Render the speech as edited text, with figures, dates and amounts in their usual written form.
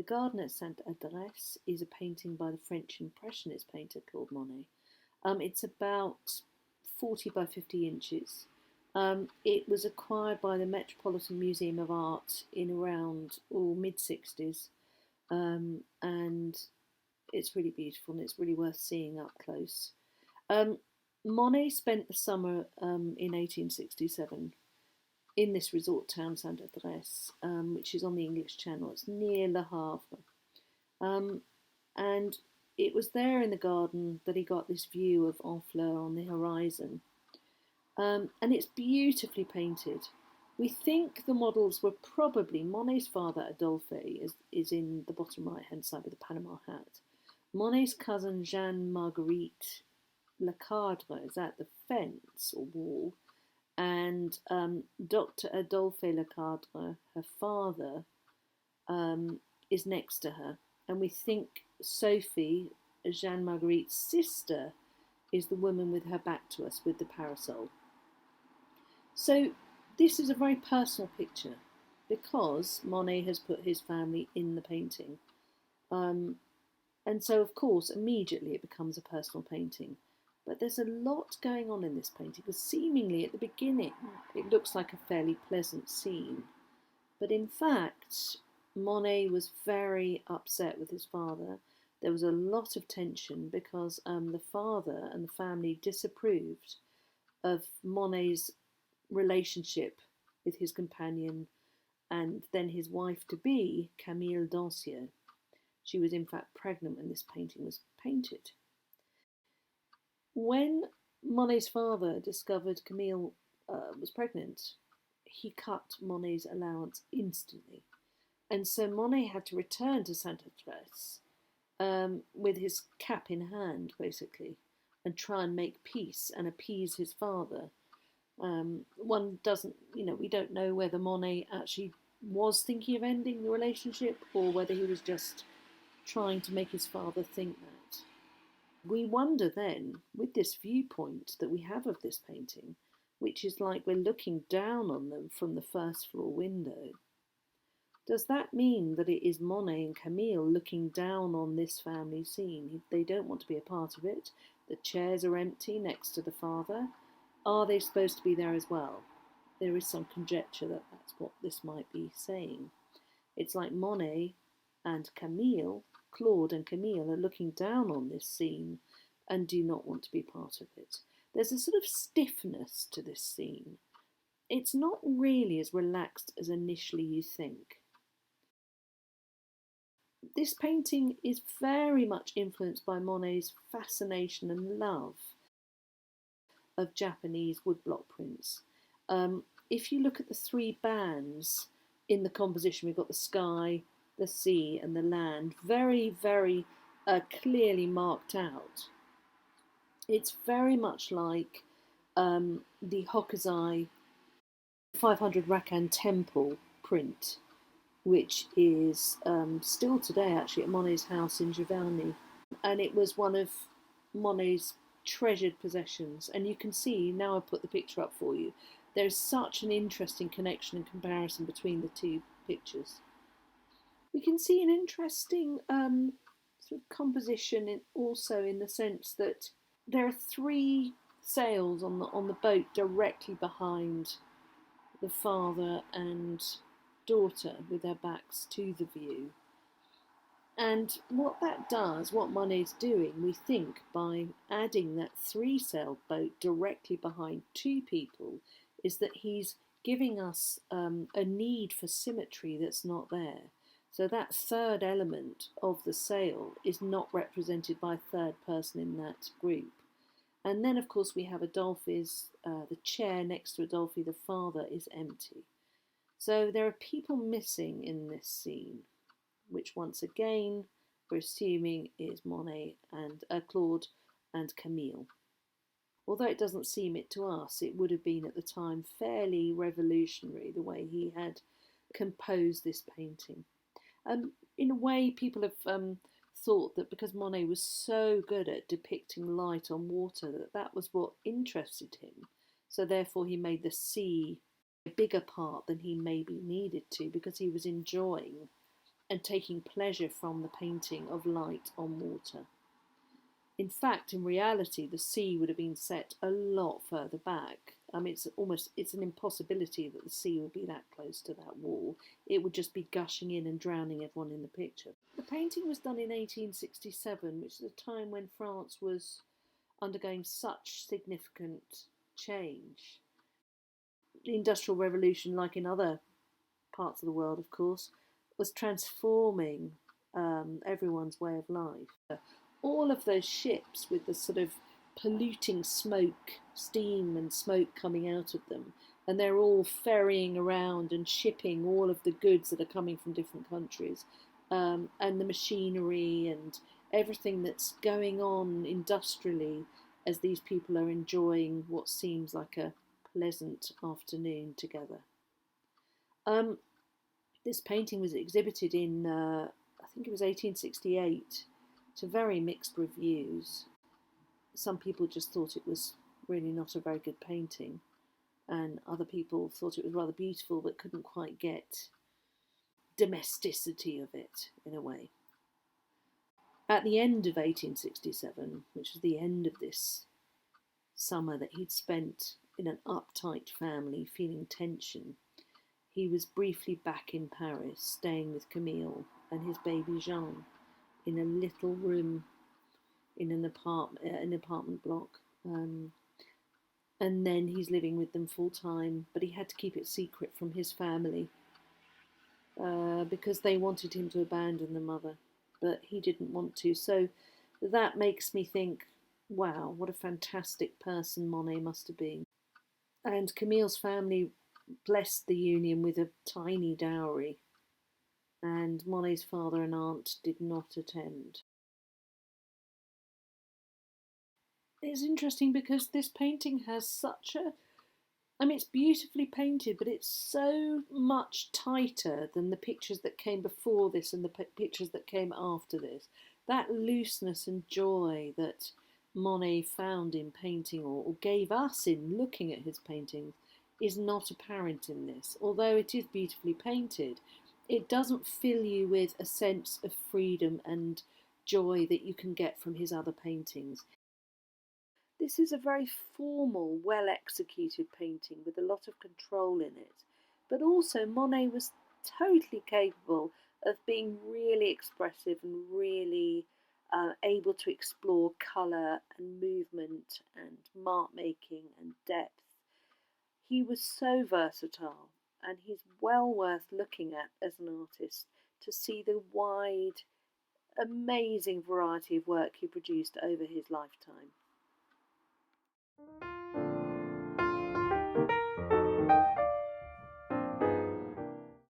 The Garden at Sainte Adresse is a painting by the French Impressionist painter Claude Monet. It's about 40 by 50 inches. It was acquired by the Metropolitan Museum of Art in around mid 60s, and it's really beautiful and it's really worth seeing up close. Um, Monet spent the summer in 1867 in this resort town, Saint Adresse, which is on the English Channel. It's near Le Havre. Um, and it was there in the garden that he got this view of Honfleur on the horizon. And it's beautifully painted. We think the models were probably Monet's father, Adolphe, is in the bottom right hand side with the Panama hat. Monet's cousin, Jeanne Marguerite Lecadre, is at the fence or wall. And Dr. Adolphe Lecadre, her father, is next to her. And we think Sophie, Jeanne Marguerite's sister, is the woman with her back to us with the parasol. So this is a very personal picture because Monet has put his family in the painting. And so, of course, immediately it becomes a personal painting. But there's a lot going on in this painting because seemingly at the beginning it looks like a fairly pleasant scene. But in fact, Monet was very upset with his father. There was a lot of tension because the father and the family disapproved of Monet's relationship with his companion and then his wife-to-be, Camille Dancier. She was in fact pregnant when this painting was painted. When Monet's father discovered Camille was pregnant, he cut Monet's allowance instantly. And so Monet had to return to Saint Adresse with his cap in hand, basically, and try and make peace and appease his father. One doesn't, we don't know whether Monet actually was thinking of ending the relationship or whether he was just trying to make his father think that. We wonder then, with this viewpoint that we have of this painting, which is like we're looking down on them from the first floor window, does that mean that it is Monet and Camille looking down on this family scene? They don't want to be a part of it. The chairs are empty next to the father. Are they supposed to be there as well? There is some conjecture that that's what this might be saying. It's like Monet and Camille, Claude and Camille, are looking down on this scene and do not want to be part of it. There's a sort of stiffness to this scene. It's not really as relaxed as initially you think. This painting is very much influenced by Monet's fascination and love of Japanese woodblock prints. If you look at the three bands in the composition, we've got the sky, the sea and the land, very, very clearly marked out. It's very much like the Hokusai 500 Rakan Temple print, which is still today actually at Monet's house in Giverny. And it was one of Monet's treasured possessions. And you can see, now I've put the picture up for you, there's such an interesting connection and comparison between the two pictures. We can see an interesting sort of composition also in the sense that there are three sails on the boat directly behind the father and daughter with their backs to the view. And what that does, what Monet's doing, we think, by adding that three-sailed boat directly behind two people, is that he's giving us a need for symmetry that's not there. So that third element of the sail is not represented by a third person in that group. And then, of course, we have Adolphe's, the chair next to Adolphe, the father, is empty. So there are people missing in this scene, which once again we're assuming is Monet and Claude and Camille. Although it doesn't seem it to us, it would have been at the time fairly revolutionary the way he had composed this painting. In a way, people have thought that because Monet was so good at depicting light on water, that was what interested him. So therefore he made the sea a bigger part than he maybe needed to, because he was enjoying and taking pleasure from the painting of light on water. In fact, in reality, the sea would have been set a lot further back. I mean, it's an impossibility that the sea would be that close to that wall. It would just be gushing in and drowning everyone in the picture. The painting was done in 1867, which is a time when France was undergoing such significant change. The Industrial Revolution, like in other parts of the world, of course, was transforming everyone's way of life. All of those ships with the sort of polluting smoke, steam and smoke coming out of them, and they're all ferrying around and shipping all of the goods that are coming from different countries, and the machinery and everything that's going on industrially as these people are enjoying what seems like a pleasant afternoon together. Um, this painting was exhibited in, I think it was 1868, to very mixed reviews. Some people just thought it was really not a very good painting, and other people thought it was rather beautiful but couldn't quite get domesticity of it in a way. At the end of 1867, which was the end of this summer that he'd spent in an uptight family feeling tension, he was briefly back in Paris, staying with Camille and his baby Jean in a little room in an apartment block. And then he's living with them full time, but he had to keep it secret from his family because they wanted him to abandon the mother, but he didn't want to. So that makes me think, wow, what a fantastic person Monet must have been. And Camille's family blessed the union with a tiny dowry, and Monet's father and aunt did not attend. It's interesting because this painting has such a, I mean, it's beautifully painted, but it's so much tighter than the pictures that came before this and the pictures that came after this. That looseness and joy that Monet found in painting, or gave us in looking at his paintings, is not apparent in this. Although it is beautifully painted, it doesn't fill you with a sense of freedom and joy that you can get from his other paintings. This is a very formal, well executed painting with a lot of control in it, but also Monet was totally capable of being really expressive and really able to explore colour and movement and mark making and depth. He was so versatile, and he's well worth looking at as an artist to see the wide, amazing variety of work he produced over his lifetime.